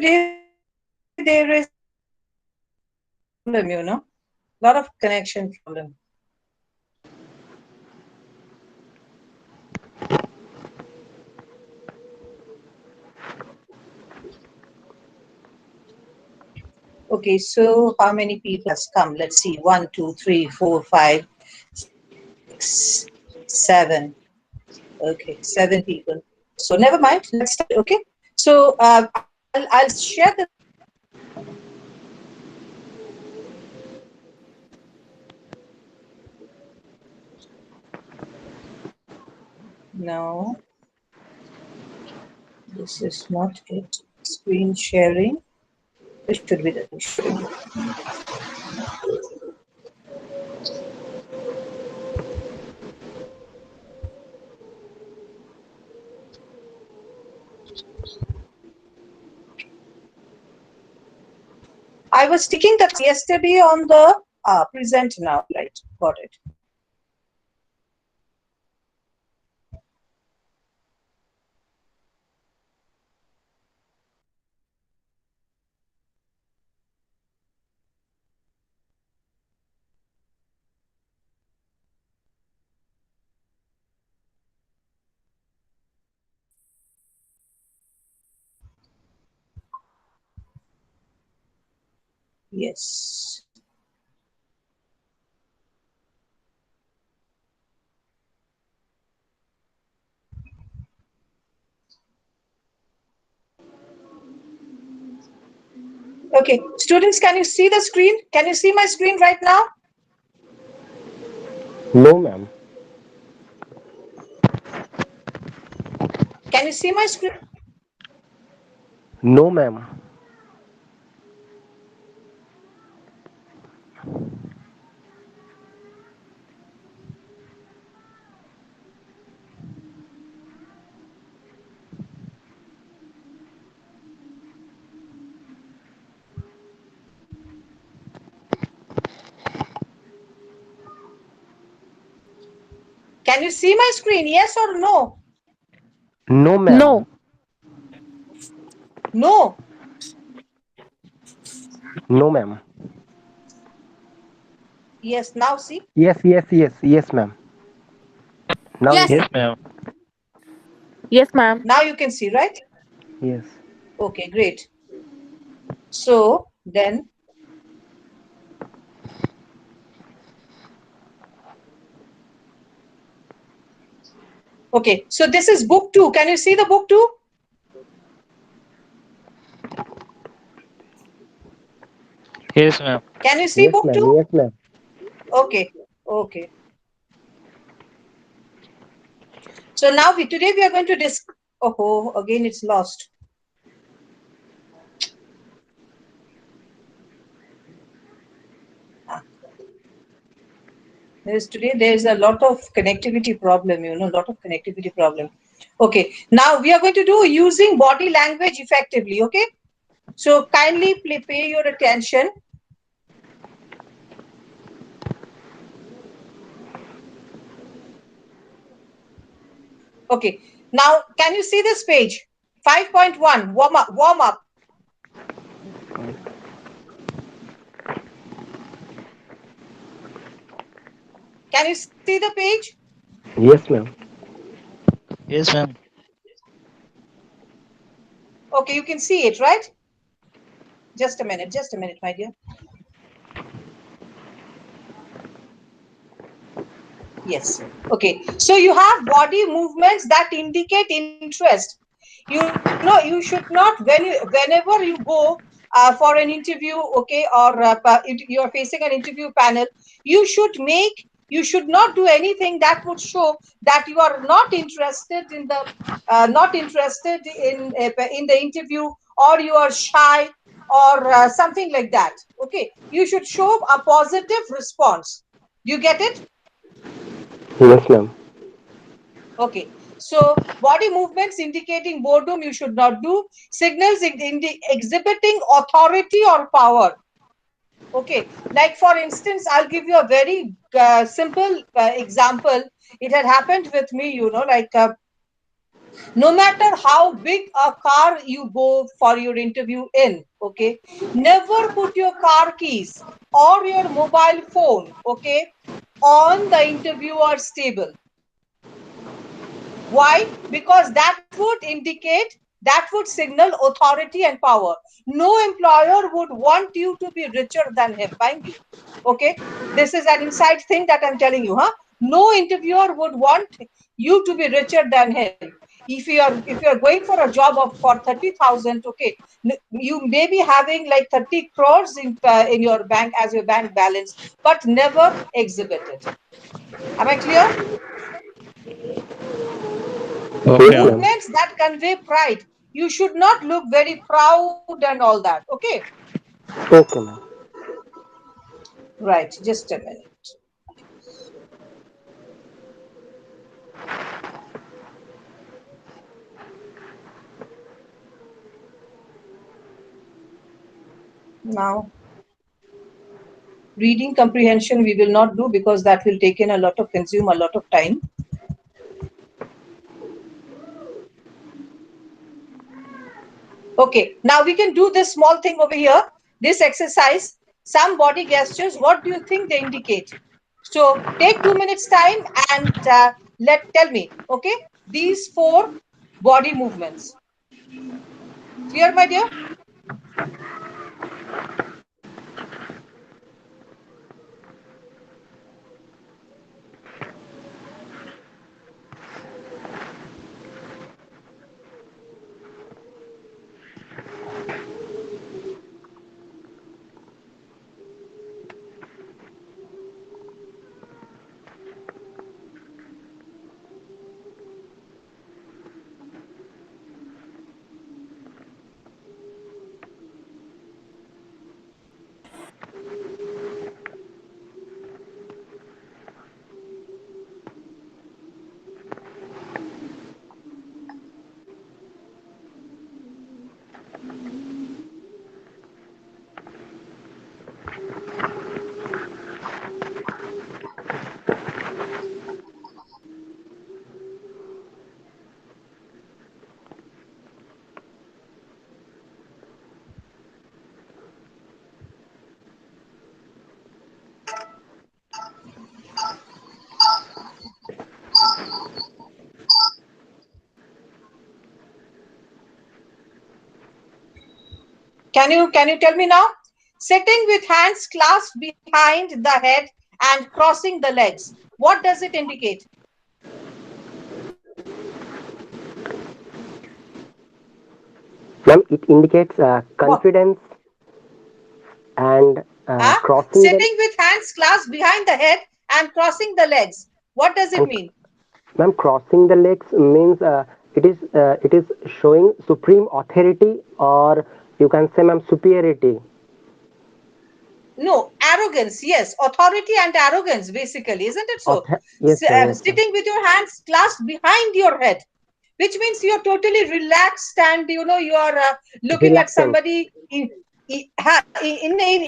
there is problem, you know, lot of connection problem. Okay, so how many people has come? Let's see. 1, 2, 3, 4, 5, 6, 7. Okay, 7 people. So never mind. Let's start. Okay. So I'll share the. No, this is not it. Screen sharing. This should be the sharing. I was taking the yesterday on the present now. Right, got it. Yes. Okay, students, can you see the screen? Can you see my screen right now? No, ma'am. Can you see my screen? No, ma'am. Can you see my screen? Yes or no? No, ma'am. No. No. No, ma'am. Yes, now see. Yes, yes, yes, yes, ma'am. Now Yes. yes, Yes, ma'am. Yes, ma'am. Now you can see, right? yes. Okay, great. So then, okay, so this is book 2. Can you see the book 2? Yes, ma'am. Can you see Yes, book ma'am. 2? Yes, ma'am. Okay, okay. So now today we are going to discuss. Oh, again it's lost. There's a lot of connectivity problem, you know, lot of connectivity problem. Okay, now we are going to do using body language effectively. Okay, so kindly pay your attention. Okay, now can you see this page? 5.1 warm up. Warm up. Can you see the page? Yes, ma'am. Yes, ma'am. Okay, you can see it, right? Just a minute, my dear. Yes. Okay. So you have body movements that indicate interest. You know, you should not whenever you go for an interview, okay, or you are facing an interview panel, you should not do anything that would show that you are not interested in the in the interview, or you are shy, or something like that. Okay, you should show a positive response. Do you get it? Yes, ma'am. Okay, so body movements indicating boredom you should not do. Signals exhibiting authority or power. Okay, like for instance, I'll give you a very simple example. It had happened with me, you know, like No matter how big a car you go for your interview in, okay, never put your car keys or your mobile phone, okay, on the interviewer's table. Why? Because that would indicate, that would signal authority and power. No employer would want you to be richer than him, mind you. Okay, this is an inside thing that I'm telling you, huh? No interviewer would want you to be richer than him. If you are going for a job of for 30,000, okay, you may be having like 30 crores in your bank as your bank balance, but never exhibit it. Am I clear? Yes, Okay, ma'am. ma'am. Movements that convey pride. You should not look very proud and all that. Okay, Okay, ma'am. right. Just a minute. Now, reading comprehension we will not do because that will take in a lot of consume a lot of time. Okay, now we can do this small thing over here. This exercise, some body gestures. What do you think they indicate? So take 2 minutes time and let tell me. Okay, these four body movements. Clear, my dear? Can you tell me now? Sitting with hands clasped behind the head and crossing the legs. What does it indicate? Ma'am, it indicates What? confidence and crossing the Sitting with hands clasped behind the head and crossing the legs. What does it and mean? ma'am, crossing the legs means it is showing supreme authority, or you can say, ma'am, superiority. No, arrogance. Yes, authority and arrogance, basically, isn't it so? Yes, ma'am. Yes, ma'am. Sitting with your hands clasped behind your head, which means you're totally relaxed and you are looking at Reluctant. somebody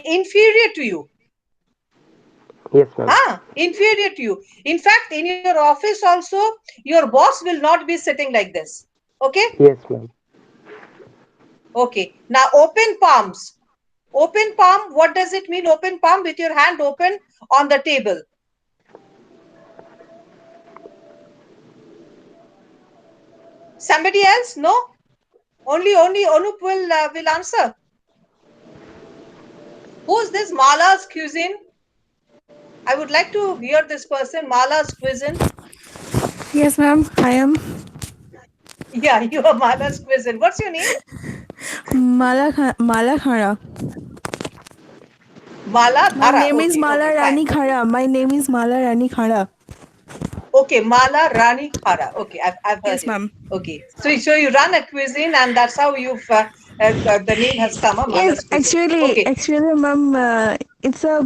inferior to you. Yes, ma'am. Inferior to you. In fact, in your office also, your boss will not be sitting like this. Okay? Yes, ma'am. Okay. Now, open palms. Open palm, what does it mean? Open palm with your hand open on the table. Somebody else? No? Only Anup will answer. Who's this Mala's cuisine? I would like to hear this person, Mala's cuisine. Yes, ma'am. I am Yeah, you are Mala's cuisine. What's your name? Mala Khara. Mala My Dhara. name is Okay, Mala okay, fine. Rani Khara. My name is Mala Rani Khara. Okay, Mala Rani Khara. Okay, I've heard Yes, it. ma'am. Okay, so you run a cuisine, and that's how the name has come, Yes, Mala's cuisine. Okay, actually, ma'am, it's a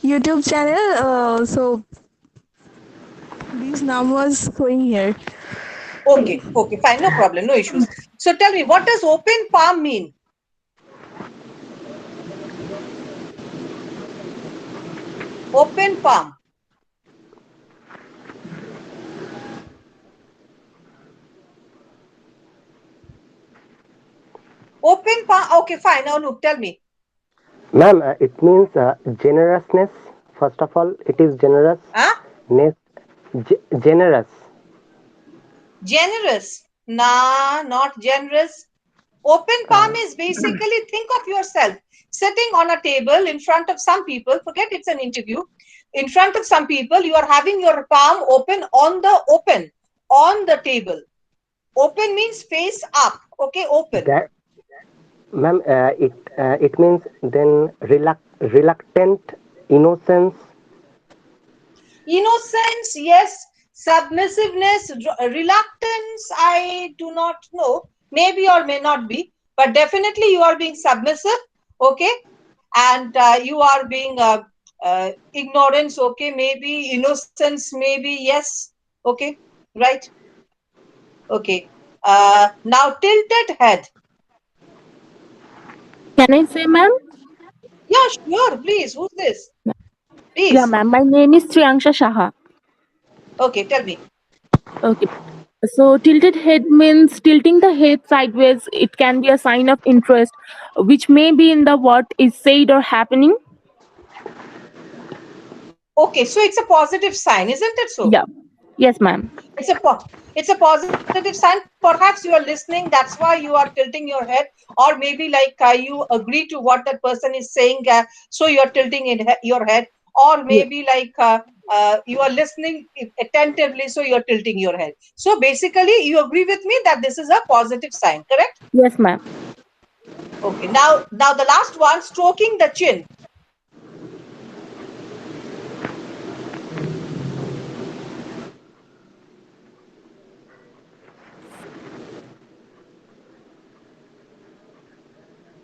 YouTube channel. So this name was showing here. okay, fine, no problem, no issues. So tell me, what does open palm mean? Open palm. Open palm. Okay, fine. Now look, tell me. Ma'am, it means generousness. First of all, it is generous. Huh? Next, generous. Generous. Nah, not generous. Open palm Uh, is basically think of yourself sitting on a table in front of some people. Forget it's an interview. In front of some people, you are having your palm on the table. Open means face up. Okay, open. that, ma'am, it means then reluctant, innocence. Innocence, yes. Submissiveness, reluctance, I do not know. Maybe or may not be. But definitely you are being submissive. Okay. And you are being ignorance. Okay. Maybe innocence. Maybe yes. Okay. Right. Okay. Now tilted head. Can I say, ma'am? Yeah, sure. Please. Who's this? Yeah, Please. ma'am. My name is Triyansha Shaha. Okay. Tell me. Okay. So tilted head means tilting the head sideways. It can be a sign of interest, which may be in the what is said or happening. Okay. So it's a positive sign, isn't it so? Yeah. Yes, ma'am. It's a it's a positive sign. Perhaps you are listening. That's why you are tilting your head, or maybe like you agree to what that person is saying, so you are tilting your head, or Yes. maybe like you are listening attentively, so you are tilting your head. So basically, you agree with me that this is a positive sign, correct? Yes, ma'am. Okay. Now the last one, stroking the chin.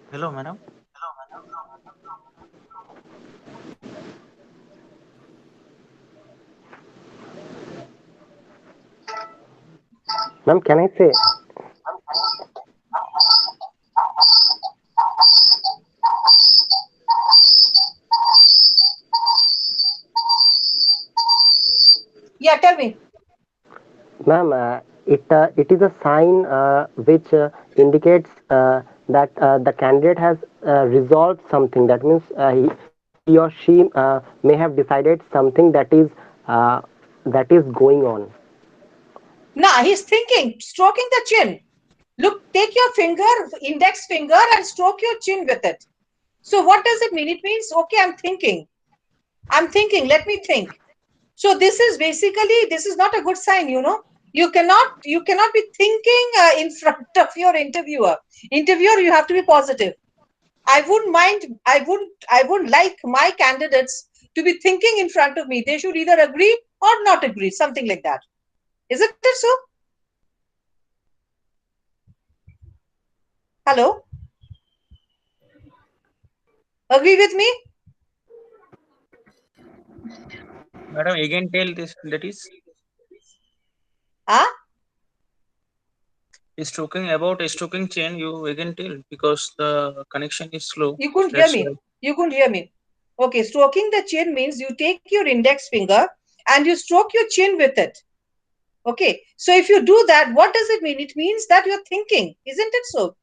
Hello, madam. Ma'am, can I say? Yeah, tell me. Ma'am, it is a sign which indicates that the candidate has resolved something. That means he or she may have decided something that is going on. Nah, he's thinking, stroking the chin. Look, take your index finger, and stroke your chin with it. So what does it mean? It means, okay, I'm thinking. I'm thinking, let me think. So this is basically, this is not a good sign, you know. You cannot be thinking in front of your interviewer. Interviewer, you have to be positive. I wouldn't like my candidates to be thinking in front of me. They should either agree or not agree, something like that. Isn't it so? Hello? Agree with me? Madam, again tell this that Huh? is talking about a stroking chain. You again tell because the connection is slow. You couldn't hear That's why. me. You couldn't hear me. Okay, stroking the chin means you take your index finger and you stroke your chin with it. Okay, so if you do that, what does it mean? It means that you're thinking, isn't it so?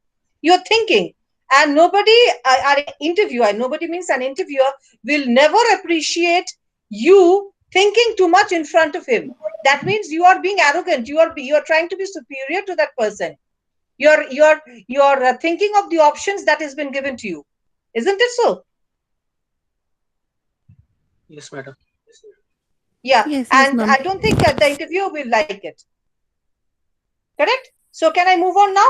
You're thinking, and nobody, our interviewer, nobody means an interviewer, will never appreciate you thinking too much in front of him. That means you are being arrogant. You are trying to be superior to that person. You're thinking of the options that has been given to you, isn't it so? Yes, madam. Yeah, Yes, yes, and ma'am. I don't think the interviewer will like it. Correct? So can I move on now?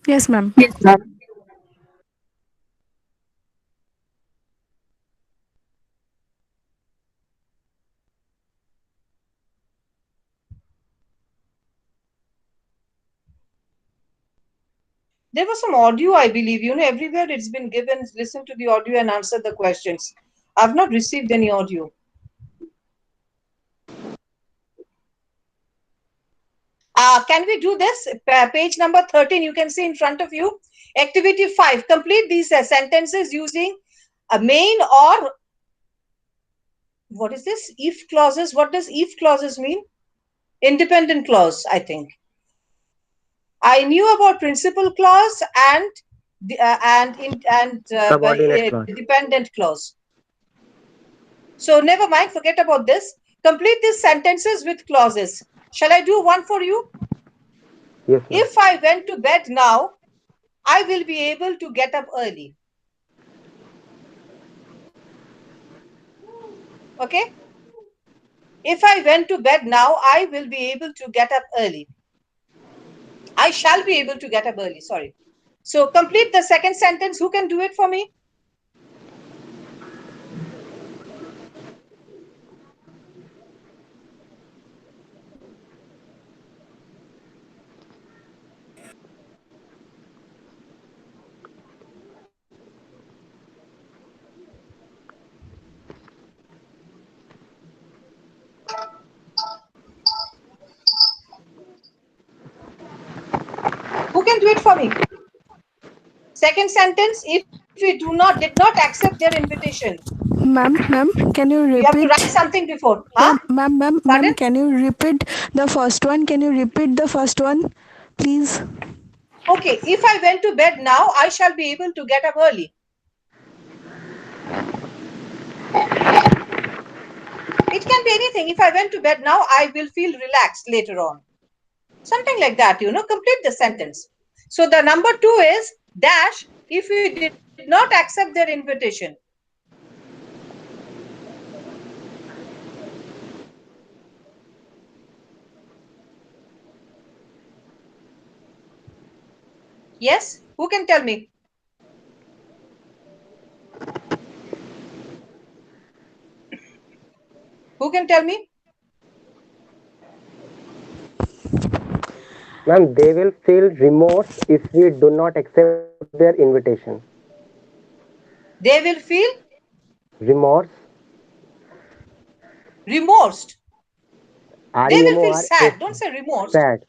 Yes, ma'am. Yes, ma'am. There was some audio, I believe. Everywhere it's been given, listen to the audio and answer the questions. I've not received any audio. Can we do this? Page number 13, you can see in front of you. Activity 5, complete these sentences using a main or what is this? If clauses. What does if clauses mean? Independent clause, I think. I knew about principal clause and Subordinate clause. dependent clause. So never mind, forget about this. Complete these sentences with clauses. Shall I do one for you? Yes, ma'am. If I went to bed now, I will be able to get up early. Okay? If I went to bed now, I will be able to get up early. I shall be able to get up early. Sorry. So complete the second sentence. Who can do it for me? Who can do it for me? Second sentence, if we did not accept their invitation, Ma'am, can you you have to write repeat? something before. Huh? Yeah, ma'am, Pardon? can you repeat the first one? Can you repeat the first one, please? Okay, if I went to bed now, I shall be able to get up early. It can be anything. If I went to bed now, I will feel relaxed later on. Something like that, complete the sentence. So the number 2 is dash if you did not accept their invitation. Yes? Who can tell me? Who can tell me? Ma'am, they will feel remorse if we do not accept their invitation. They will feel Remorse. remorsed. They will feel REMORS. sad. Don't say remorsed. Sad.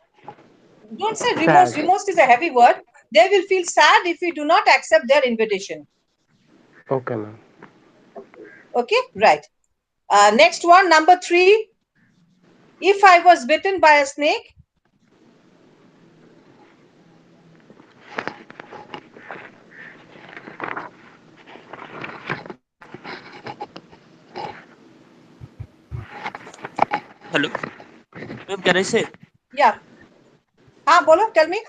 Don't say remorse. Sad. Remorse is a heavy word. They will feel sad if we do not accept their invitation. Okay, ma'am. Okay, right. Next one, number 3. If I was bitten by a snake, Hello, ma'am. Can I say yeah. Bolo, tell me.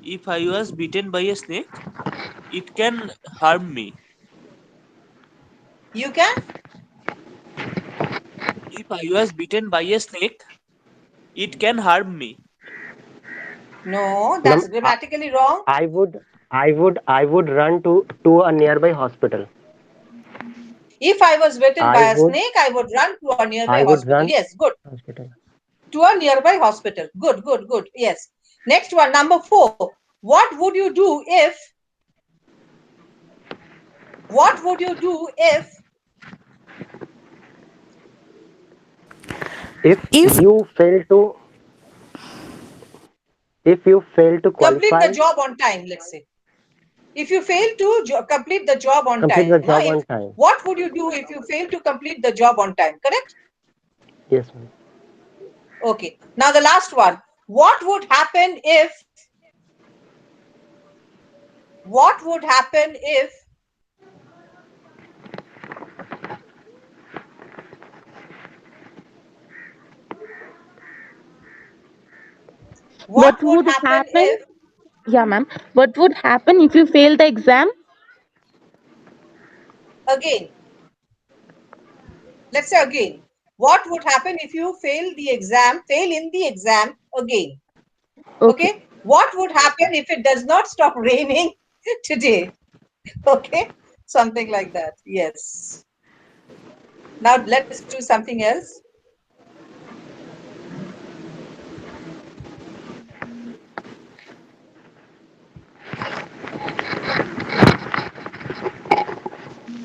if I was bitten by a snake, it can harm me. You can? If I was bitten by a snake, it can harm me. No, Ma'am, that's grammatically wrong. I would run to a nearby hospital. If I was bitten I by a would snake, I would run to a nearby I would hospital. run Yes, good. hospital. To a nearby hospital. Good, good, good. Yes. Next one, number 4. What would you do if If If you fail to if you fail to complete the qualify, job on time, let's say? If you fail to complete the job on complete time, the job on time. what would you do if you fail to complete the job on time? Correct? Yes, ma'am. Okay. Now the last one. What would happen if what would happen What what would would happen happen? if Yeah, ma'am. What would happen if you fail the exam? again, let's say again, what would happen if you fail in the exam again? Okay. Okay. What would happen if it does not stop raining today? Okay. Something like that. Yes. Now let's do something else.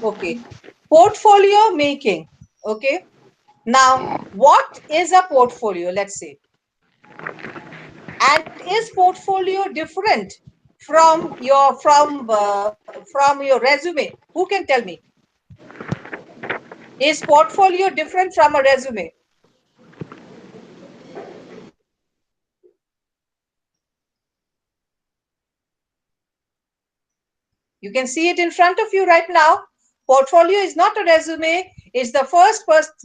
Okay. Portfolio making. Okay. Now, what is a portfolio? Let's say. And is portfolio different from your resume? Who can tell me? Is portfolio different from a resume? You can see it in front of you right now. Portfolio is not a resume. It's the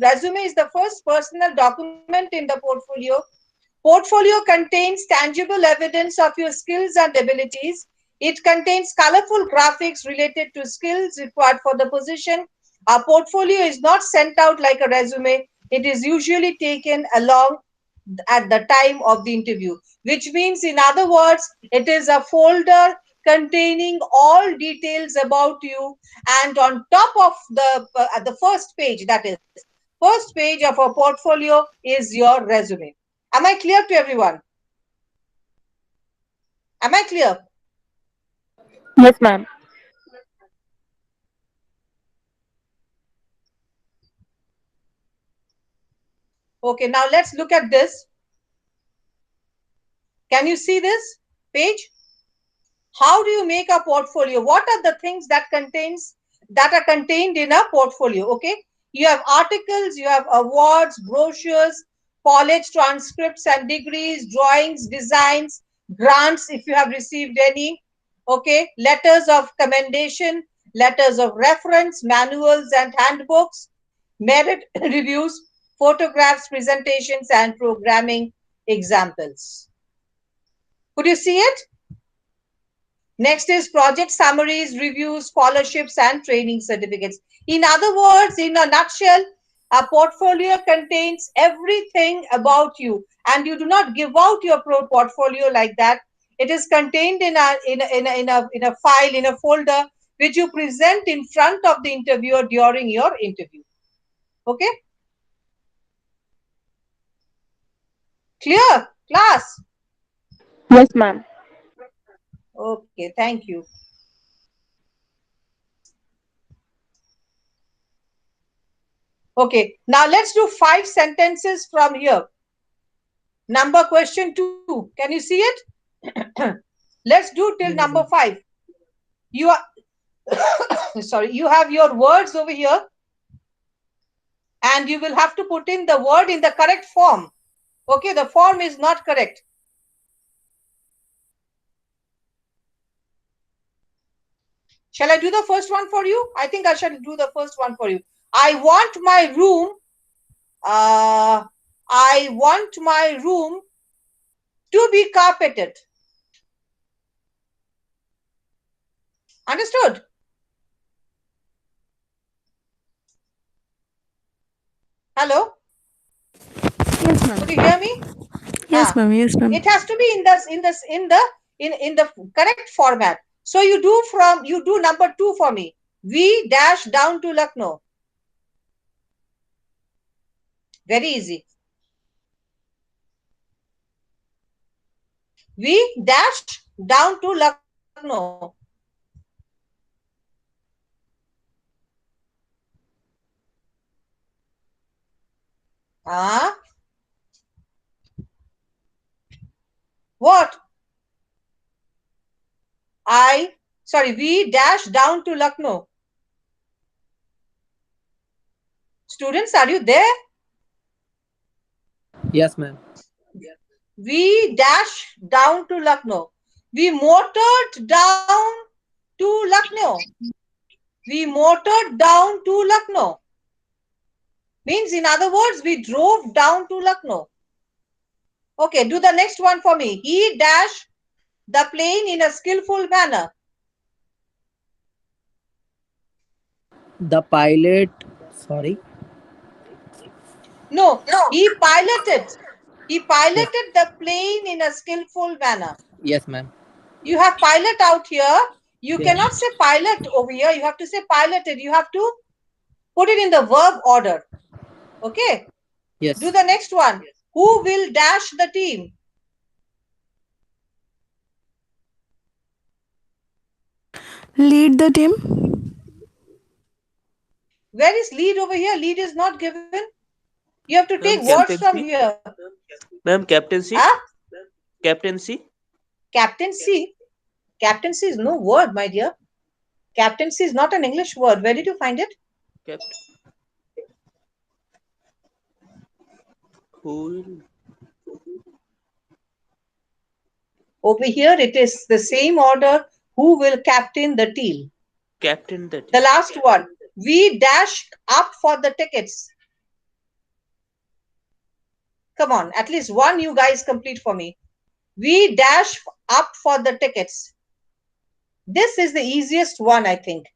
resume is the first personal document in the portfolio. Portfolio contains tangible evidence of your skills and abilities. It contains colorful graphics related to skills required for the position. A portfolio is not sent out like a resume. It is usually taken along at the time of the interview, which means, in other words, it is a folder containing all details about you. And on top of at the first page, that is, first page of a portfolio is your resume. Am I clear to everyone? Am I clear? Yes, ma'am. Okay, now let's look at this. Can you see this page? How do you make a portfolio? What are the things that are contained in a portfolio? Okay, you have articles, you have awards, brochures, college transcripts and degrees, drawings, designs, grants if you have received any. Okay, letters of commendation, letters of reference, manuals and handbooks, merit reviews, photographs, presentations and programming examples. Could you see it? Next is project summaries, reviews, scholarships, and training certificates. In other words, in a nutshell, a portfolio contains everything about you, and you do not give out your portfolio like that. It is contained in a file, in a folder, which you present in front of the interviewer during your interview. Okay, clear, class? Yes, ma'am. Okay, thank you. Okay, now let's do 5 sentences from here. Number question 2. Can you see it? Let's do till number 5. You are sorry, you have your words over here, and you will have to put in the word in the correct form. Okay, the form is not correct. Shall I do the first one for you? I think I shall do the first one for you. I want my room. I want my room to be carpeted. Understood? Hello? Yes, ma'am. Could you hear me? Yes, Ah, ma'am. Yes, ma'am. it has to be in the correct format. So you do number 2 for me. We dash down to Lucknow. Very easy. We dash down to Lucknow. Ah, what? We dash down to Lucknow. Students, are you there? Yes, ma'am. We dash down to Lucknow. We motored down to Lucknow. We motored down to Lucknow. Means, in other words, we drove down to Lucknow. Okay, do the next one for me. He dashed the plane in a skillful manner. The pilot. Sorry. No, he piloted. He Yes. piloted the plane in a skillful manner. Yes, ma'am. You have pilot out here. You Yes. cannot say pilot over here. You have to say piloted. You have to put it in the verb order. Okay. Do Yes. the next one. Who will dash the team? Lead the team. Where is lead over here? Lead is not given. You have to take Ma'am, words from captaincy. here. Ma'am, captaincy. Huh? Captaincy. Captaincy. Captaincy is no word, my dear. Captaincy is not an English word. Where did you find it? Capt. Who will? Over here, it is the same order. Who will captain the teal? Captain the The team. last one. We dash up for the tickets. Come on, at least one you guys complete for me. We dash up for the tickets. This is the easiest one, I think.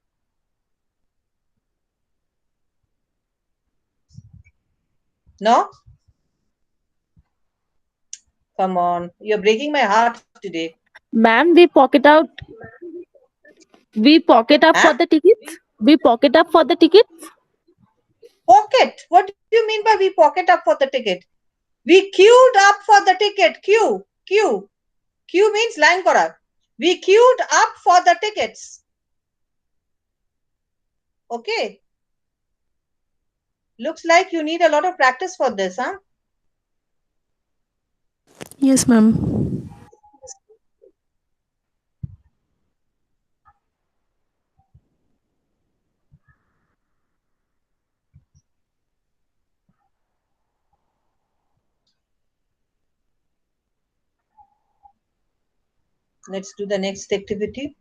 No? Come on. You're breaking my heart today. Ma'am, we pocket up Huh? for the tickets. We pocket up for the tickets. Pocket. What do you mean by we pocket up for the ticket? We queued up for the ticket. Queue. Queue. Queue means line kora. We queued up for the tickets. Okay. Looks like you need a lot of practice for this, huh? Yes, ma'am. Let's do the next activity.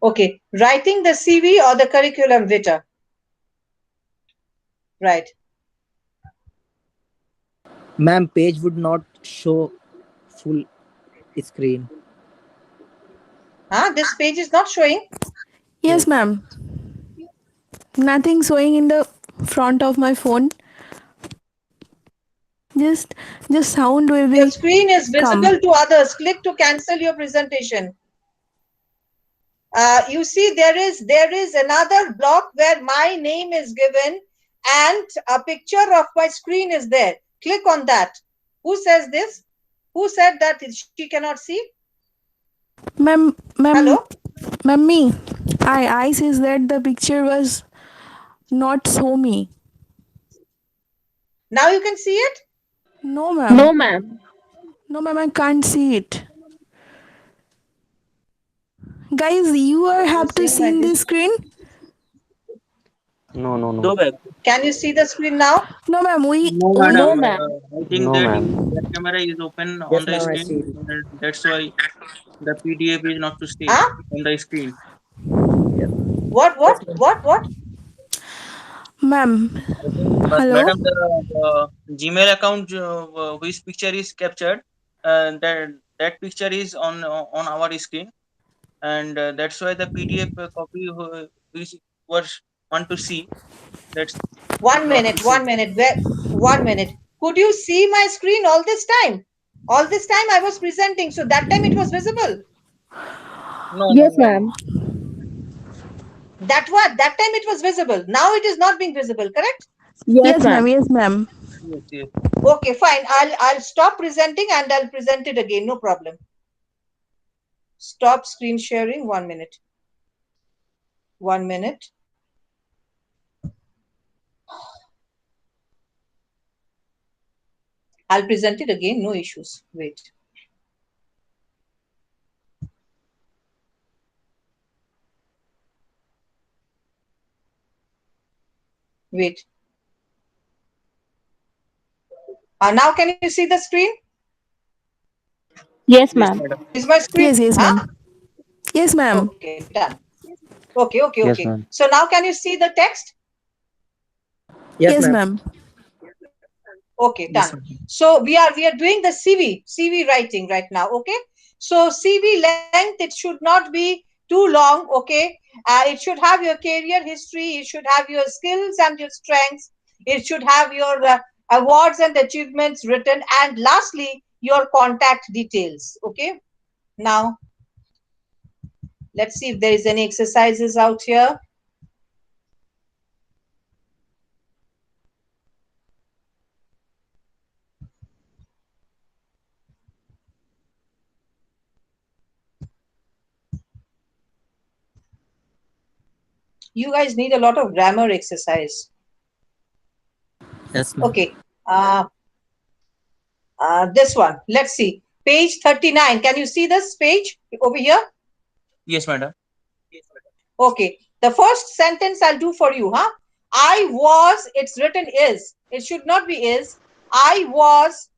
Okay. Writing the CV or the curriculum vitae. Right. Ma'am, page would not show full screen. Huh? This page is not showing. Yes, Yes. ma'am. Nothing showing in the front of my phone. Just just sound will Your be screen is come. visible to others. Click to cancel your presentation. You see there is another block where my name is given and a picture of my screen is there. Click on that. Who says this? Who said that she cannot see? Ma'am, Hello? me. I says that the picture was not show me. Now you can see it? No, ma'am. No, ma'am. No, ma'am, I can't see it. Guys, you are You're have to saying see like this. this screen. No, no, no. Do back. Can you see the screen now? No, ma'am. No, We No, madam. ma'am. I think No, that ma'am. that camera is open on Yes, the ma'am, I screen, see. and that's why the PDF is not to see Huh? on the screen. Yes. What, Yes, what, ma'am. what, what? ma'am. I think, but Hello. madam, the Gmail account which picture is captured, that picture is on our screen, and that's why the PDF copy which was want to see, that's One not to minute, see. 1 minute. Where 1 minute. Could you see my screen all this time? All this time I was presenting, so that time it was visible. No, no, Yes, no, no. ma'am. That what? That time it was visible. Now it is not being visible, correct? Yes, Yes, ma'am. ma'am. Yes, ma'am. Yes, yes. Okay, fine. I'll stop presenting and I'll present it again. No problem. Stop screen sharing. 1 minute. 1 minute. I'll present it again. No issues. Wait. Wait. Now can you see the screen? Yes, Yes, ma'am. madam. Is my screen? Yes, yes, Huh? ma'am. Yes, ma'am. Okay, done. Okay, okay, Yes, okay. ma'am. So now can you see the text? Yes, Yes, ma'am. ma'am. Okay, Yes, done. madam. So we are doing the CV writing right now. Okay. So CV length, it should not be too long. Okay. It should have your career history. It should have your skills and your strengths. It should have your awards and achievements written. And lastly, your contact details. Okay. Now let's see if there is any exercises out here. You guys need a lot of grammar exercise. Yes, ma'am. Okay. This one. Let's see. Page 39. Can you see this page over here? Yes, madam. Okay. The first sentence I'll do for you, huh? I was, it's written is. It should not be is. I was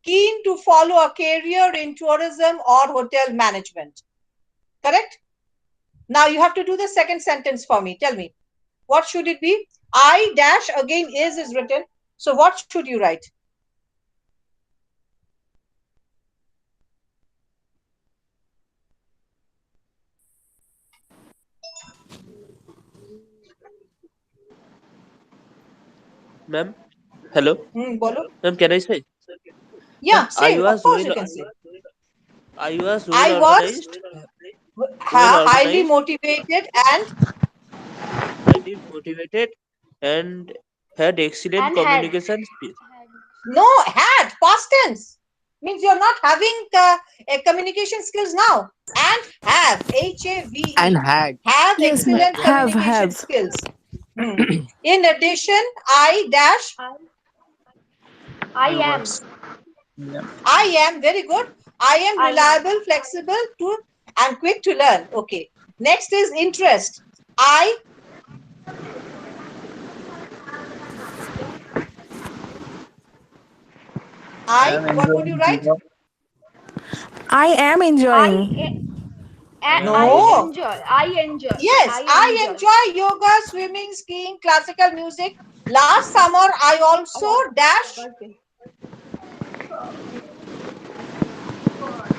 keen to follow a career in tourism or hotel management. Correct? Now you have to do the second sentence for me. Tell me, what should it be? I dash again is written. So what should you write? Ma'am, hello. Bolo? Ma'am, can I say? Ma'am, Yeah, say. Of course you can say. I was well I was organized, well highly organized, motivated and highly motivated, and had excellent And had. communication skills. no had past tense means you're not having a communication skills now. And have And have had. have Yes, ma'am. excellent communication Have. skills. Hmm. In addition, I dash I, I I am. was. Yeah. I am very good. I am I am. reliable, flexible to and quick to learn. Okay. Next is interest. I I I am what would you enjoying write? yoga. I am I enjoying. I a- am I No. enjoying. enjoy. I enjoy. Yes, I I enjoy. enjoy yoga, swimming, skiing, classical music. Last summer, I also Award. dash. Birthday.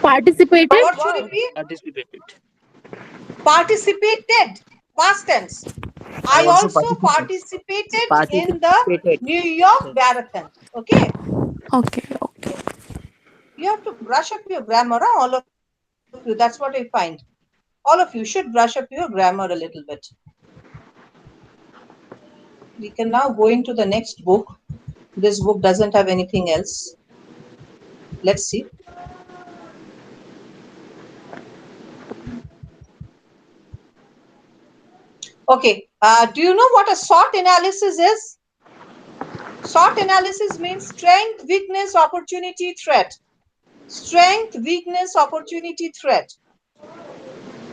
Participated. What should it be? Participated. Participated. Past tense. I I also also participate. participated in the Participated. New York Marathon. Okay. Okay, okay. You have to brush up your grammar, huh, all of you. That's what I find. All of you should brush up your grammar a little bit. We can now go into the next book. This book doesn't have anything else. Let's see. Okay. Do you know what a SWOT analysis is? SWOT analysis means strength, weakness, opportunity, threat. Strength, weakness, opportunity, threat.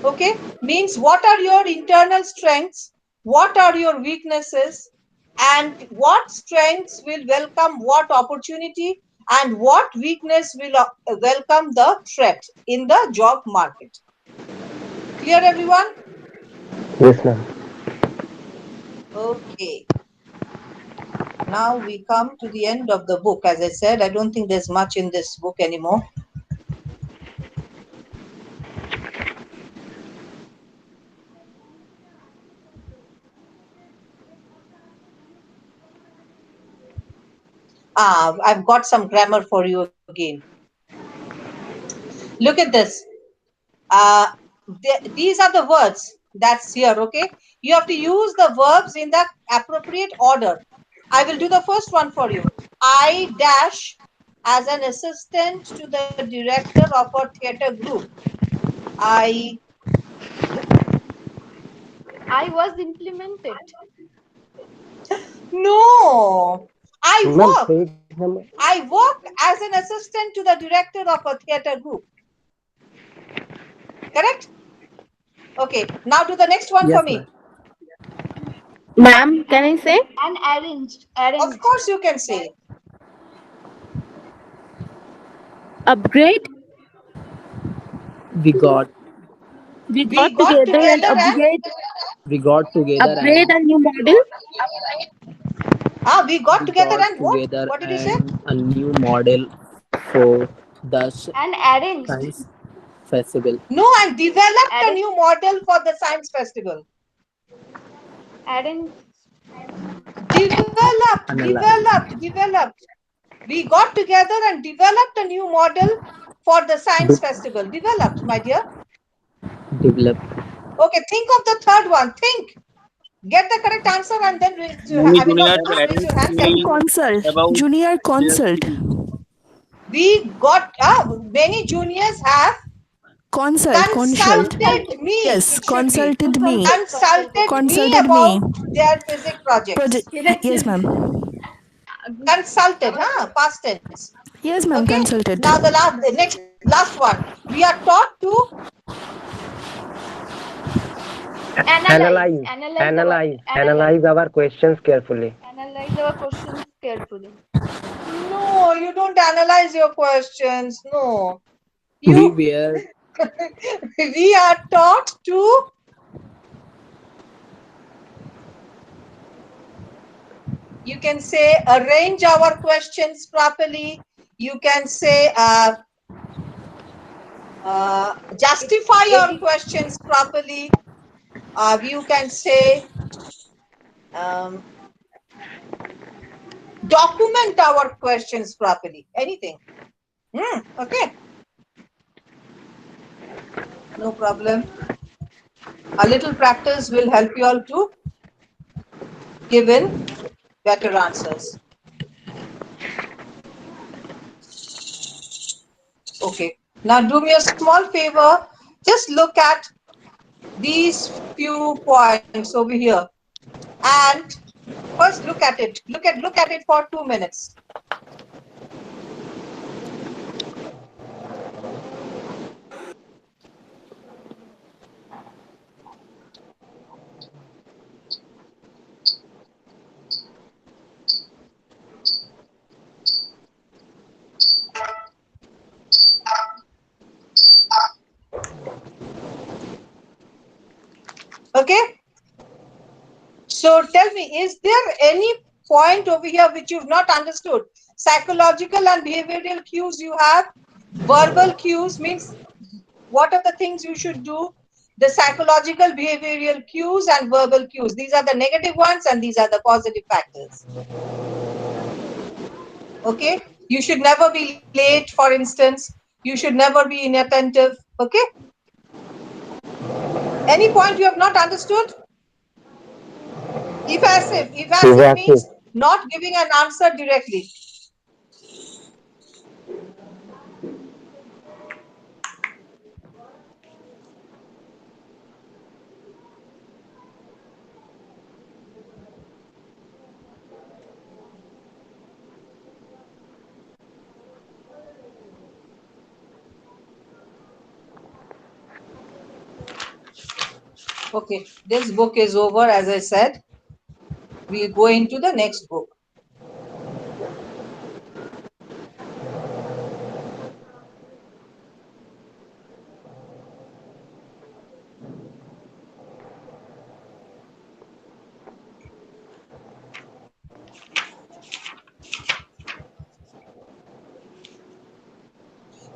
Okay. Means what are your internal strengths? What are your weaknesses? And what strengths will welcome what opportunity? And what weakness will welcome the threat in the job market? Clear, everyone? Yes, ma'am. Okay. Now we come to the end of the book. As I said, I don't think there's much in this book anymore. I've got some grammar for you again. Look at this. Uh, these are the words that's here, okay? You have to use the verbs in the appropriate order. I will do the first one for you. I dash as an assistant to the director of a theater group. I I was implemented. no. I Ma'am, worked. page number. I worked as an assistant to the director of a theater group. Correct? Okay. Now do the next one for Yes, ma'am. me. Ma'am, can I say? And arranged. Of Arranged. course you can say. Upgrade. We got We got We got together and together and we got together upgrade and a new model. we got we together got and what? together What did you say? and a new model for the And arranged. science festival. No, and developed a Arranged. new model for the science festival. Arranged. Analyze, Developed. We got together and developed a new model for the science De- festival. Developed, my dear. develop. Okay, think of the third one. Think. Get the correct answer and then raise your Many I mean, no, juniors just raise your arranged hand. Tell me. meal Consult. about Junior their consult. studies. We got many juniors have Consult. consulted me. Yes, It should be consulted me. consulted Consulted. me Consulted me. about their physics projects. Project. Yes, ma'am. Consulted, huh? Past tense. Yes, ma'am. Okay. Consulted. Now the next last one. We are taught to Analyze. Analyze, Analyze our analyze our questions carefully. analyze our questions carefully. no. No, you don't analyze your questions. No, We you. were We are taught to, you can say, arrange our questions properly. You can say justify our questions properly. You can say um, document our questions properly. Anything. Okay, no problem. A little practice will help you all to give in better answers. Okay. Now do me a small favor. Just look at these few points over here. And first look at it. Look at it for 2 minutes. Okay. So tell me, is there any point over here which you've not understood? Psychological and behavioral cues you have. Verbal cues means what are the things you should do. The psychological, behavioral cues and verbal cues. These are the negative ones and these are the positive factors. Okay. You should never be late, for instance. You should never be inattentive. Okay. Any point you have not understood? Evasive. Evasive Evasive. means not giving an answer directly. Okay, this book is over, as I said. We'll go into the next book.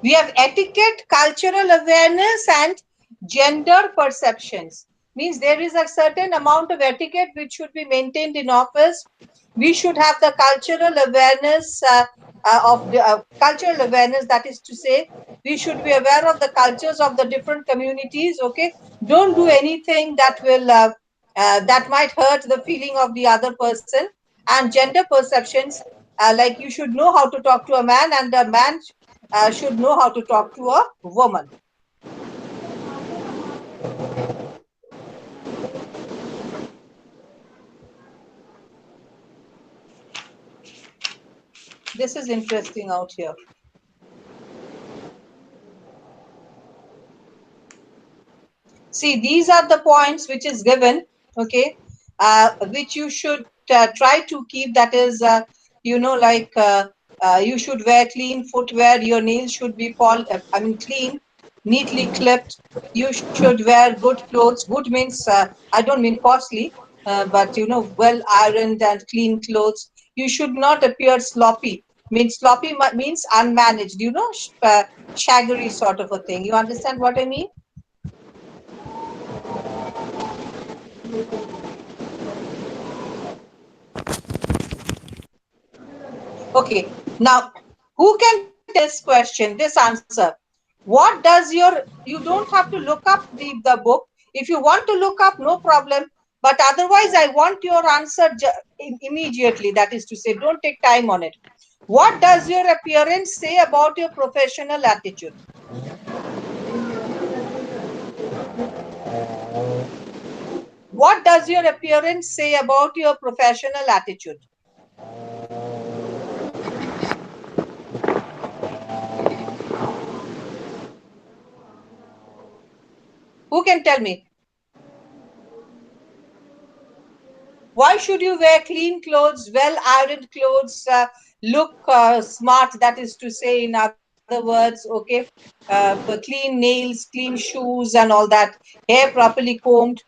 We have etiquette, cultural awareness, and gender perceptions. Means there is a certain amount of etiquette which should be maintained in office. We should have the cultural awareness cultural awareness. That is to say, we should be aware of the cultures of the different communities. Okay, don't do anything that will that might hurt the feeling of the other person. And gender perceptions, like you should know how to talk to a man, and a man should know how to talk to a woman. This is interesting out here. See, these are the points which is given, okay, which you should try to keep. That is, like you should wear clean footwear. Your nails should be clean, neatly clipped. You should wear good clothes. Good means I don't mean costly, but well ironed and clean clothes. You should not appear sloppy. Means sloppy means unmanaged. Shaggery sort of a thing. You understand what I mean? Okay, now who can tell me this question, this answer? What does you don't have to look up the book. If you want to look up, no problem. But otherwise, I want your answer immediately. That is to say, don't take time on it. What does your appearance say about your professional attitude? What does your appearance say about your professional attitude? Who can tell me? Why should you wear clean clothes, well ironed clothes, look smart, that is to say, in other words, okay? Clean nails, clean shoes, and all that, hair properly combed.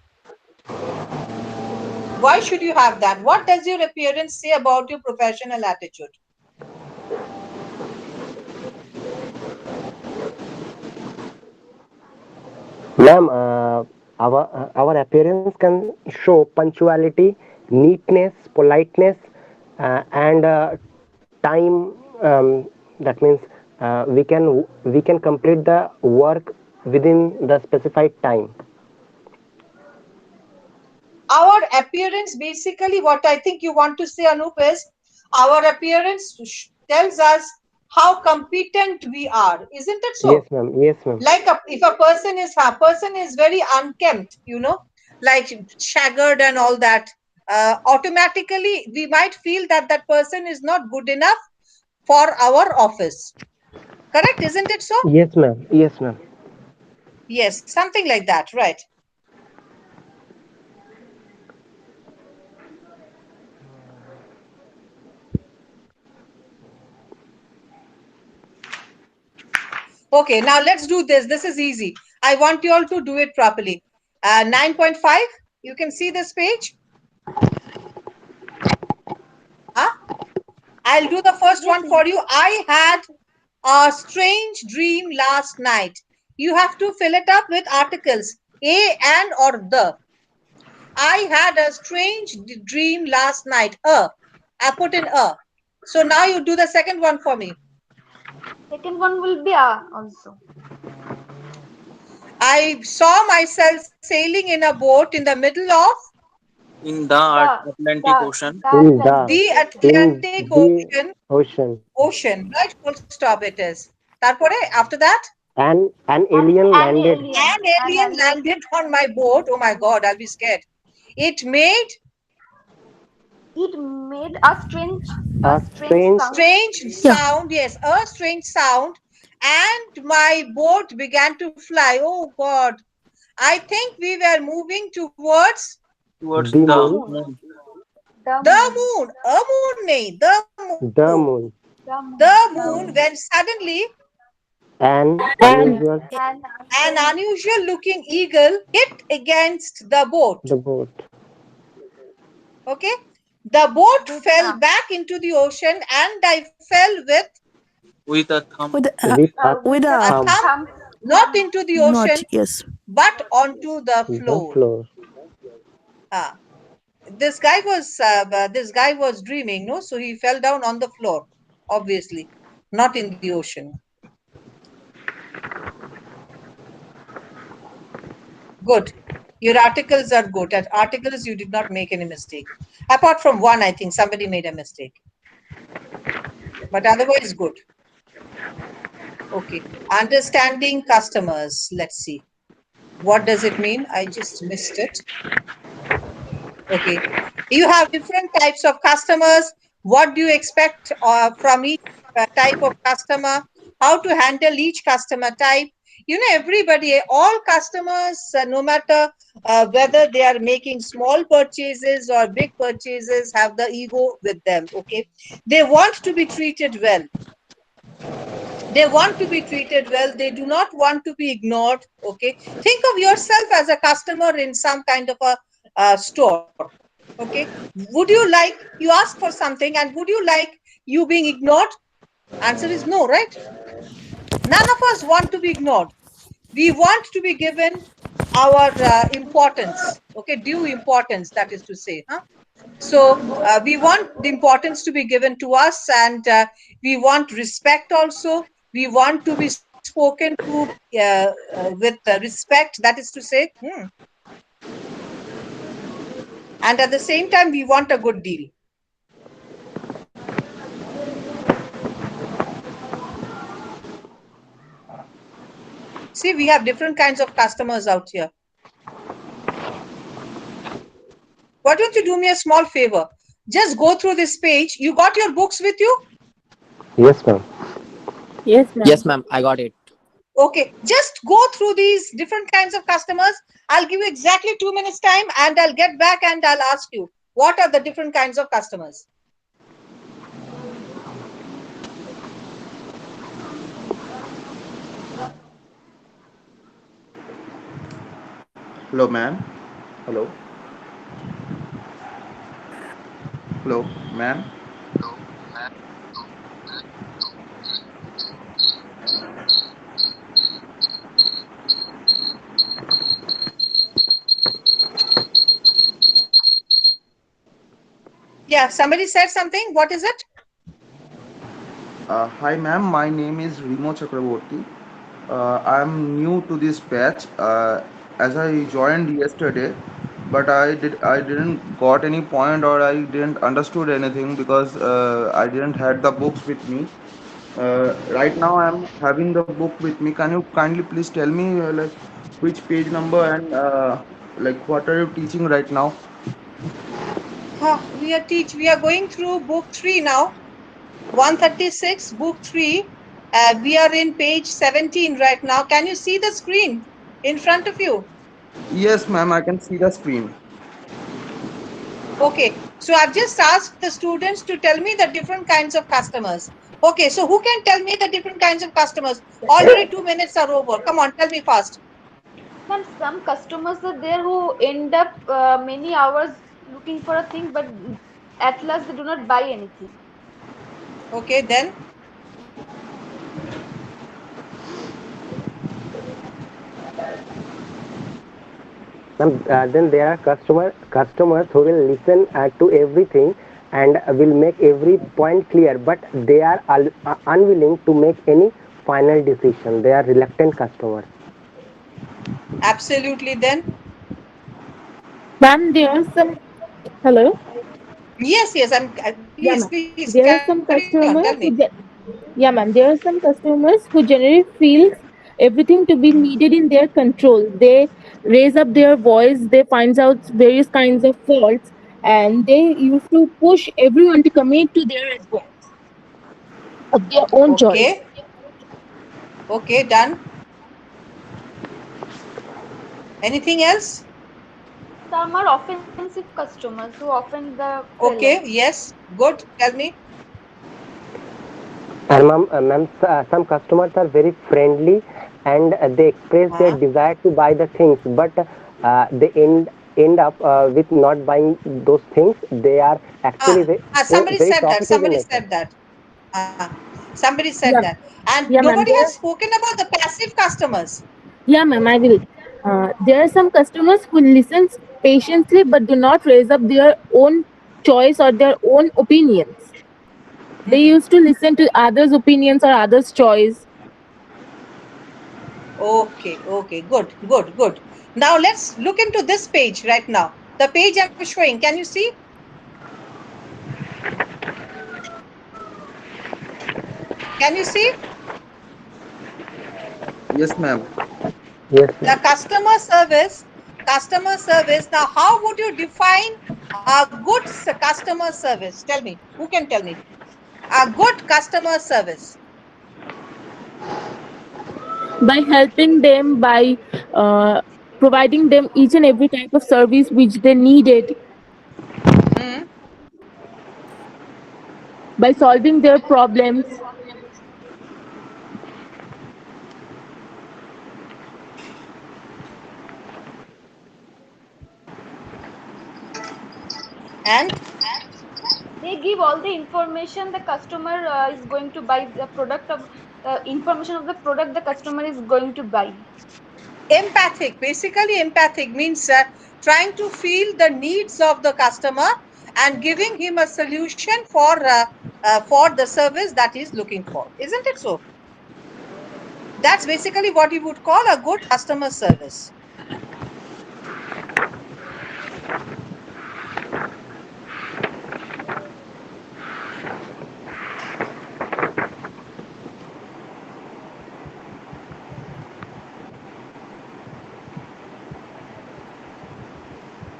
Why should you have that? What does your appearance say about your professional attitude? Ma'am, our appearance can show punctuality, neatness, politeness, and time. That means we can complete the work within the specified time. Our appearance, basically, what I think you want to say, Anup, is our appearance tells us how competent we are, isn't it Yes, so? ma'am. Yes, ma'am. Like if a person is very unkempt, like shaggered and all that, automatically we might feel that that person is not good enough for our office. Correct, isn't it so? Yes, ma'am. Yes, ma'am. Yes, something like that, right? Okay, now let's do this. This is easy. I want you all to do it properly. 9.5, you can see this page. Huh? I'll do the first Yes, one ma'am. for you. I had a strange dream last night. You have to fill it up with articles a and or the. I had a strange dream last night. I put in a. So now you do the second one for me. Second one will be also. I saw myself sailing in a boat in the middle of In the The Atlantic the Ocean. the In the Atlantic the Ocean. in Atlantic the Ocean. ocean, Right? Full stop it is. Tarpore, after that, an And alien an landed. an alien. An alien alien. landed on my boat. Oh my God, I'll be scared. It made It made a A strange strange sound. strange Yeah. sound. Yes, a strange sound. And my boat began to fly. Oh God. I think we were moving towards Towards the The the moon, moon. moon. The the moon. moon. A moon, nahi, the moon. the moon, The The moon. moon, The when moon. suddenly an And unusual And an unusual looking eagle hit against the boat. the boat Okay. The boat both fell back into the ocean and I fell With a thumb. With with a with with a a a thumb, thump, thump. not into the not ocean, yes. but onto the the floor. floor. Ah, this guy was dreaming, no? So he fell down on the floor, obviously, not in the ocean. Good. Your articles are good. At articles, you did not make any mistake. Apart from one, I think somebody made a mistake, but otherwise good. Okay. Understanding customers. Let's see. What does it mean? I just missed it. Okay. You have different types of customers. What do you expect from each type of customer? How to handle each customer type? Everybody, all customers, no matter whether they are making small purchases or big purchases, have the ego with them. Okay. They want to be treated well. They do not want to be ignored. Okay. Think of yourself as a customer in some kind of a store. Okay. Would you like, you ask for something, and would you like you being ignored? Answer is no, right? None of us want to be ignored. We want to be given our importance. Okay. Due importance, that is to say. So we want the importance to be given to us, and we want respect also. We want to be spoken to with respect, that is to say, and at the same time, we want a good deal. See, we have different kinds of customers out here. Why don't you do me a small favor? Just go through this page. You got your books with you? Yes, ma'am. yes, ma'am. Yes, ma'am. I got it. Okay, just go through these different kinds of customers. I'll give you exactly 2 minutes time and I'll get back and I'll ask you, What are the different kinds of customers? Hello, ma'am. Hello. Hello, ma'am. Yeah, somebody said something. What is it? Hi, ma'am. My name is Rimo Chakraborty. I'm new to this batch. As I joined yesterday, but I didn't got any point or I didn't understood anything because I didn't had the books with me. Right now I'm having the book with me. Can you kindly please tell me like which page number and like what are you teaching right now? We are going through book 3 now. 136, book 3. We are in page 17 right now. Can you see the screen in front of you? Yes, ma'am. I can see the screen. Okay, so I've just asked the students to tell me the different kinds of customers. Okay, so who can tell me the different kinds of customers? Already 2 minutes are over. Come on, tell me fast. Ma'am, some customers are there who end up many hours looking for a thing, but at last they do not buy anything. Okay, then. Then there are customers who will listen to everything and will make every point clear, but they are unwilling to make any final decision. They are reluctant customers. Absolutely, then. Ma'am, there are some. Hello. Yes, yes, Yeah, please, ma'am. please carry There on. are Tell some me. customers yeah, ma'am. There are some customers who generally feels everything to be needed in their control. They raise up their voice. They finds out various kinds of faults, and they used to push everyone to commit to their advice of their own choice. Okay, okay, done. Anything else? Some are offensive customers who offend the sellers. Okay, yes, good. Tell me. And some customers are very friendly and they express their Uh, desire to buy the things, but they end up with not buying those things. They are actually Somebody very said that. talkative in Somebody nature. said that. Somebody said that. Yeah, And yeah, nobody ma'am. has spoken about the passive customers. Yeah, ma'am. I will. There are some customers who listens patiently but do not raise up their own choice or their own opinions. They used to listen to others' opinions or others' choice. Okay, okay, good, good, good. Now let's look into this page right now. The page I'm showing. Can you see? Can you see? Yes, ma'am. Yes, The ma'am. customer service. Now, how would you define a good customer service? Tell me. Who can tell me? A good customer service. By helping them, by uh, providing them each and every type of service which they needed, Hmm. by solving their problems. And They give all the information the customer is going to buy, the product of information of the product the customer is going to buy. empathic, basically, empathic means trying to feel the needs of the customer and giving him a solution for the service that he's looking for. Isn't it so? That's basically what you would call a good customer service.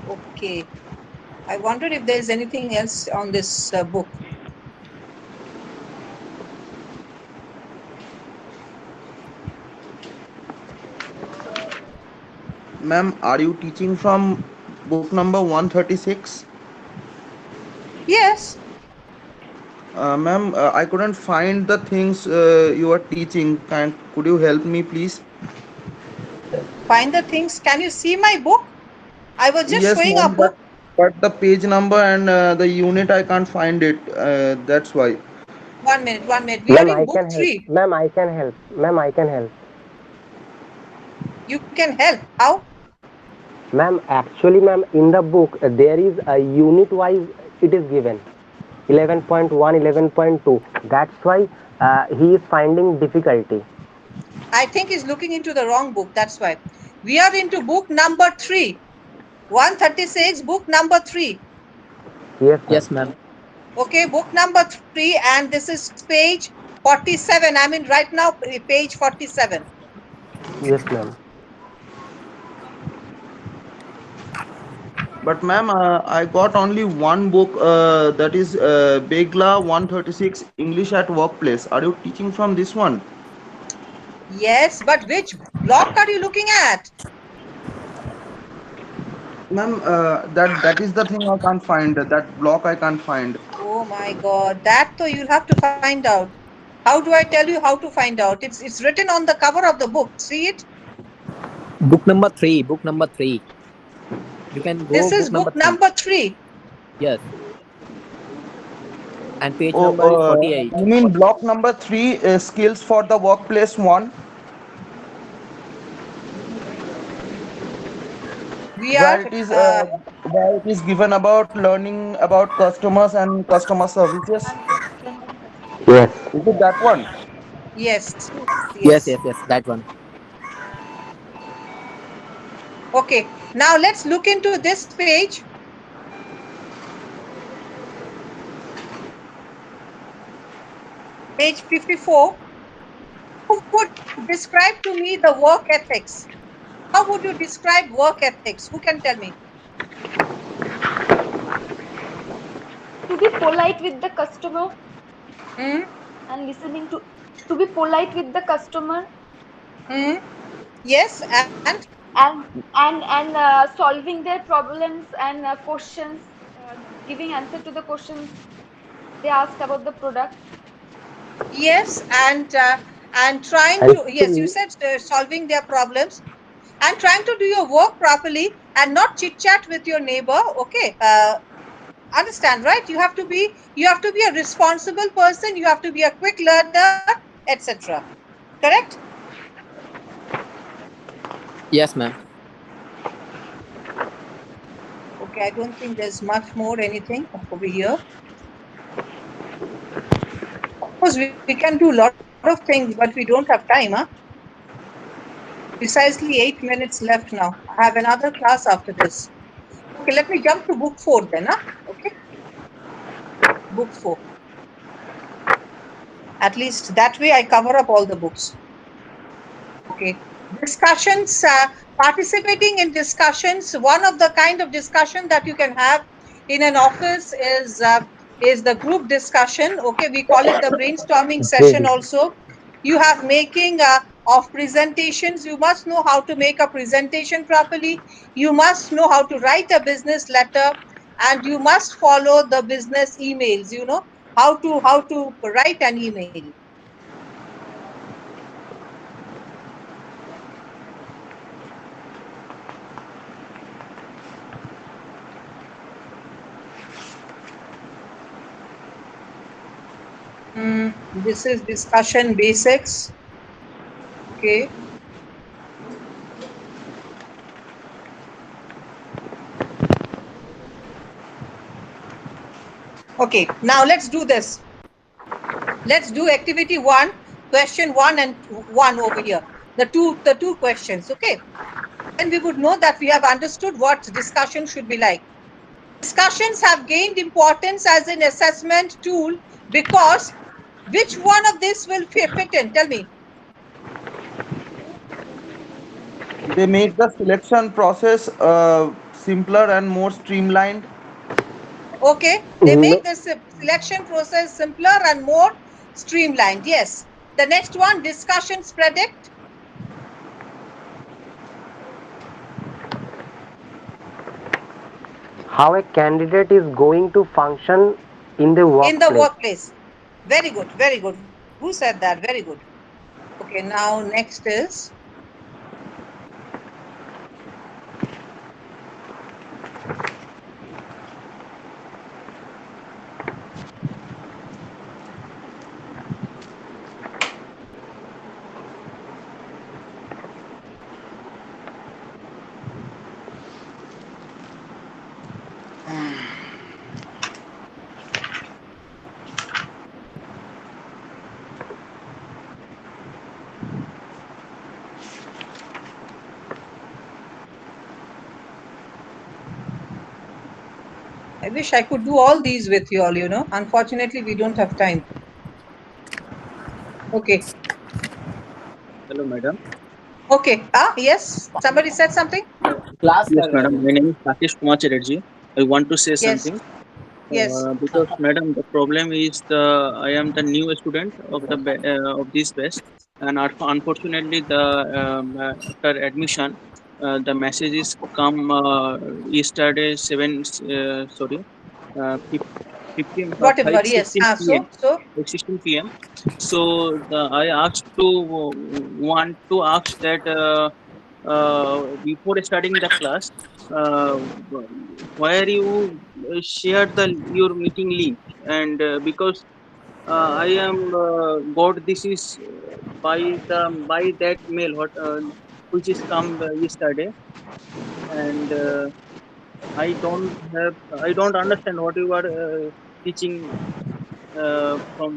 Okay. I wondered if there's anything else on this book. Ma'am, are you teaching from book number 136? Yes. Ma'am, I couldn't find the things you are teaching. Could you help me, please? Find the things. Can you see my book? I was just Yes, showing a ma'am, book. but the page number and the unit I can't find it. That's why. 1 minute, 1 minute. We are Ma'am, in I book can help. three. Ma'am, I can help. Ma'am, I can help. You can help. How? Ma'am, actually, ma'am, in the book there is a unit wise it is given 11.1, 11.2. That's why he is finding difficulty. I think he's looking into the wrong book. That's why. We are into book number three. 136, book number three. Yes, ma'am. Yes, ma'am. Okay, book number three, and this is page 47. I'm in right now, page 47. Yes, ma'am. But ma'am, I got only one book that is BEGLA 136 English at Workplace. Are you teaching from this one? Yes, but which block are you looking at? Ma'am, that is the thing I can't find. That block I can't find. Oh my God, that though you'll have to find out. How do I tell you how to find out? It's written on the cover of the book. See it? Book number three. Book number three. You can This go is book book number three. number three. Yes, and page Oh, number is 48. you mean block number three, skills for the workplace one, We where are it is where it is given about learning about customers and customer services. Understanding customer. Yes. Is it that one? yes, Yes, yes. yes, yes. That one. Okay, now let's look into this page. Page 54. Who would describe to me the work ethics? How would you describe work ethics? Who can tell me? To be polite with the customer Hmm? and listening to be polite with the customer Hmm? Yes, and and solving their problems and questions, giving answer to the questions they asked about the product. yes, and trying And to, yes, you still, said solving their problems and trying to do your work properly and not chit chat with your neighbor. Okay, understand, right? You have to be a responsible person. You have to be a quick learner, etc. Correct? Yes, ma'am. Okay, I don't think there's much more anything over here. Of course, we can do a lot of things, but we don't have time, huh? Precisely 8 minutes left now. I have another class after this. Okay, let me jump to book four then, huh? Okay, book four. At least that way I cover up all the books. Okay. Discussions, participating in discussions. One of the kind of discussion that you can have in an office is the group discussion. Okay, we call it the brainstorming session JD. also. You have making of presentations. You must know how to make a presentation properly. You must know how to write a business letter, and you must follow the business emails. You know how to write an email. This is discussion basics. Okay. Okay. Now let's do this. Let's do activity one, question one and one over here. The two questions. Okay. Then we would know that we have understood what discussion should be like. Discussions have gained importance as an assessment tool because which one of this will fit in? Tell me. They make the selection process simpler and more streamlined. Okay. They No, make the selection process simpler and more streamlined. Yes. The next one, discussions predict. how a candidate is going to function in the in the workplace. workplace. Very good, very good. Who said that? Very good. Okay, now next is I wish I could do all these with you all, Unfortunately, we don't have time. Okay. Hello, madam. Okay. Yes. Somebody said something? Uh, class yes, कर रहे madam. हैं My name is Rakesh Kumar Chatterjee. I want to say Yes. something. Yes. Because madam, the problem is I am the new student of of this batch, and unfortunately after admission, the messages come yesterday 15 Whatever. 5 Yes. 16 p.m. So 16 p.m. So I asked to want to ask that before starting the class, uh, where you share the your meeting link, and because I am got this is by the by that mail what which is come yesterday, and I don't understand what you are teaching from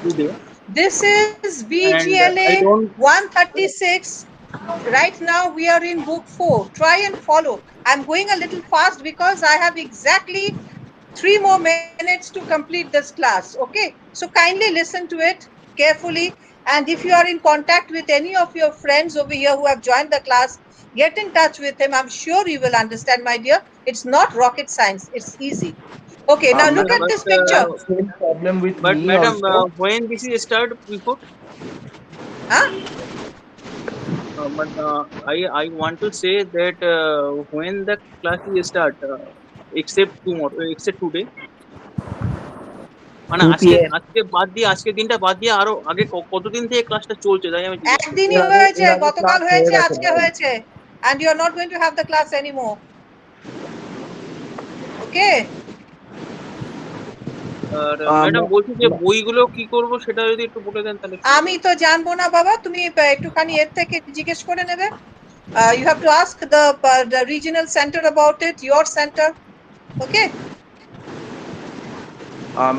today, this is and I BGLA don't 136. Right now we are in book 4. Try and follow. I'm going a little fast because I have exactly 3 more minutes to complete this class. Okay. So kindly listen to it carefully. And if you are in contact with any of your friends over here who have joined the class, get in touch with him. I'm sure you will understand, my dear. It's not rocket science, it's easy. Okay. Now look yes, at this picture. Same problem with but me madam, also. when this is start before. Huh? But I want to say that when the class will start, except tomorrow, except today, মানে 2 আজকে p.m. আজকে বাদ দিয়ে আজকের দিনটা বাদ দিয়ে আরো আগে কতদিন থেকে ক্লাসটা চলছে তাই আমি জিজ্ঞেস করছি। একদিনই হয়েছে, গতকাল হয়েছে, আজকে হয়েছে, and you are not going to have the class anymore. Okay. আর ম্যাডাম Um, বলছি যে বইগুলো কি করব সেটা যদি একটু বলে দেন তাহলে সুবিধা আমি হয়। তো জানবো না বাবা, তুমি একটুখানি এর থেকে জিজ্ঞেস করে নেবে। You have to ask the regional center about it, your center. Okay.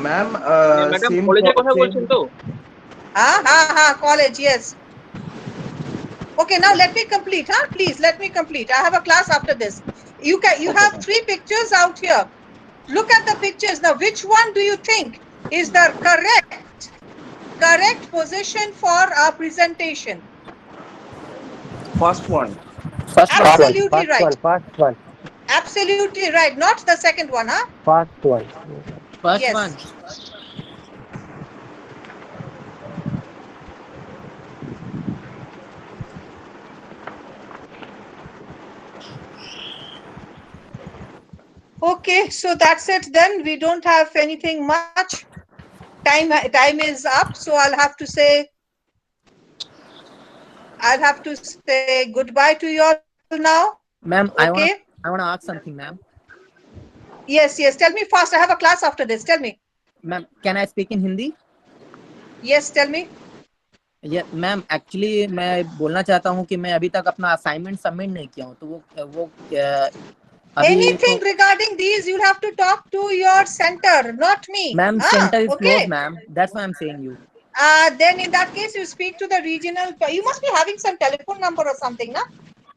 ma'am, মানে ম্যাডাম কলেজের কথা বলছেন same. তো? College, yes. Okay, now let me complete, please let me complete. I have a class after this. You Okay, have ma'am. 3 pictures out here. Look at the pictures. Now which one do you think is the correct position for our presentation? First one. First one. First one, Absolutely first right. one, first one, Absolutely right. Not the second one, huh? first one. First one. Yes. Okay, so that's it then. We don't have anything much. Time is up, so I'll have to say goodbye to you all now. Ma'am, Okay. I wanna ask something, ma'am. Yes, yes. Tell me fast. I have a class after this. Tell me. Ma'am, can I speak in Hindi? Yes, tell me. Ma'am actually मैं बोलना चाहता हूँ कि मैं अभी तक अपना assignment submit नहीं किया हूँ, तो वो अभी Anything तो regarding these, you'll have to talk to your center, not me. Ma'am centre is close Okay. Ma'am, that's why I am saying you. Then in that case, you speak to the regional. You must be having some telephone number or something, na?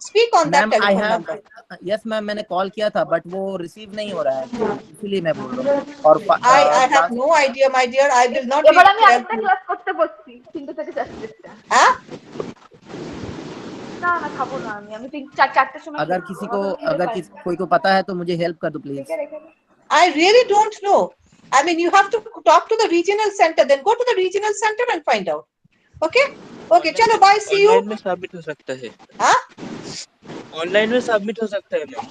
Speak on that ma'am I telephone have, number. Yes ma'am मैंने call किया था but वो receive नहीं हो रहा है actually, इसीलिए मैं बोल रहा हूँ। और I have class no idea, my dear. I will not be এবার able আমি to help আরেকটা you. ক্লাস করতে বসছি 3টে থেকে 4টে। Huh? না না খাবো না, আমি 4টের সময় अगर খেয়েছি, किसी আমার को কোনো খিদে अगर পায়নি। कोई को पता है तो मुझे हेल्प कर दो प्लीज। রেখে রেখে I really don't know. I mean, you have to talk to the regional center. Then go to the regional center and find out. Okay? Okay. Chalo, bye. See you. Online में submit हो सकता है, Huh? Online में submit हो सकता है ma'am.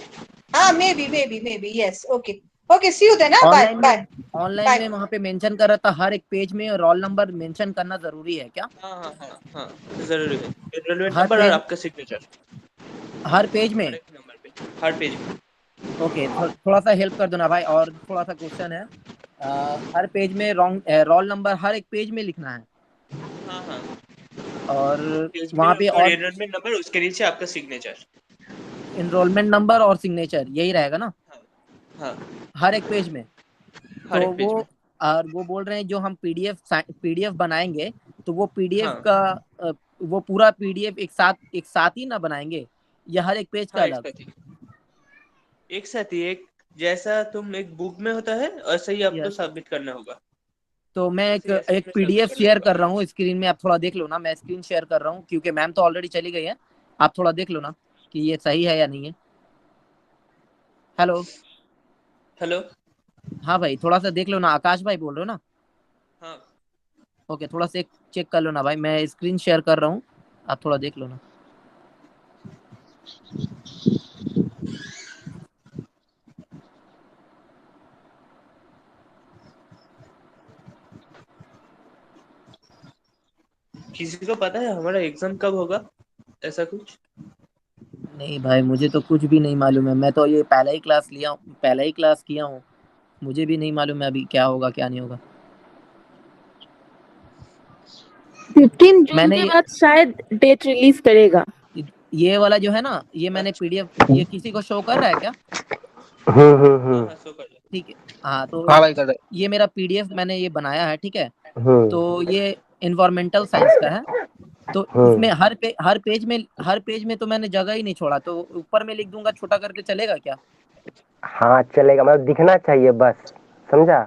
maybe. Yes. Okay. See you then. Bye. Online Bye. में online Bye. में वहाँ पे मेंशन कर रहा था हर एक पेज में रोल नंबर मेंशन करना जरूरी है क्या? हाँ हाँ हाँ हाँ, जरूरी है। एनरोलमेंट हर नंबर और पेज आपका सिग्नेचर हर पेज हर में? एक नंबर पे, हर पेज में। ओके, थोड़ा सा हेल्प कर दो ना भाई, और थोड़ा सा क्वेश्चन है। हर पेज में रोल नंबर हर एक पेज में लिखना है, हाँ हाँ, और पेज में वहाँ पे और और एनरोलमेंट नंबर, उसके नीचे आपका सिग्नेचर। इनरोलमेंट नंबर और सिग्नेचर यही रहेगा ना हाँ हाँ, हर एक पेज में? हर तो एक पेज में। और वो बोल रहे हैं जो हम पीडीएफ बनाएंगे, तो वो पीडीएफ हाँ का वो पूरा पीडीएफ एक साथ ही ना बनाएंगे, या हर एक पेज का हाँ, एक अलग? साथ ही, एक साथ ही, एक जैसा तुम एक बुक में होता है वैसे ही आपको यस। सबमिट करना होगा, तो मैं वैसे एक ही एसेट एक में सबमिट पीडीएफ करना शेयर होगा। कर रहा हूँ स्क्रीन में, आप थोड़ा देख लो ना, मैं स्क्रीन शेयर कर रहा हूँ क्योंकि मैम तो ऑलरेडी चली गई है। आप थोड़ा देख लो ना कि ये सही है या नहीं है। हेलो। हेलो। हाँ भाई, थोड़ा सा देख लो ना, आकाश भाई बोल रहे हो ना? हाँ, ओके, थोड़ा सा चेक कर लो ना भाई, मैं स्क्रीन शेयर कर रहा हूँ, आप थोड़ा देख लो ना। किसी को पता है हमारा एग्जाम कब होगा, ऐसा कुछ? नहीं भाई, मुझे तो कुछ भी नहीं मालूम है, मैं तो ये पहला ही क्लास किया हूँ, मुझे भी नहीं मालूम है अभी क्या होगा क्या नहीं होगा। 15 जून मैंने के बाद शायद डेट रिलीज करेगा। ये वाला जो है ना, ये मैंने अच्छा, पीडीएफ, ये किसी को शो कर रहा है क्या? हाँ हम्म। हाँ, सो कर लो। ठीक है। हाँ, तो हाँ भाई कर रहे। ये मेरा पीडीएफ मैंने ये बनाया है, ठीक है। हम्म। तो ये इन्वायरमेंटल साइंस का है, तो इसमें हम्म। हर पेज में तो मैंने जगह ही नहीं छोड़ा, तो ऊपर में लिख दूंगा छोटा करके, चलेगा क्या? हाँ चलेगा, मतलब दिखना चाहिए बस, समझा।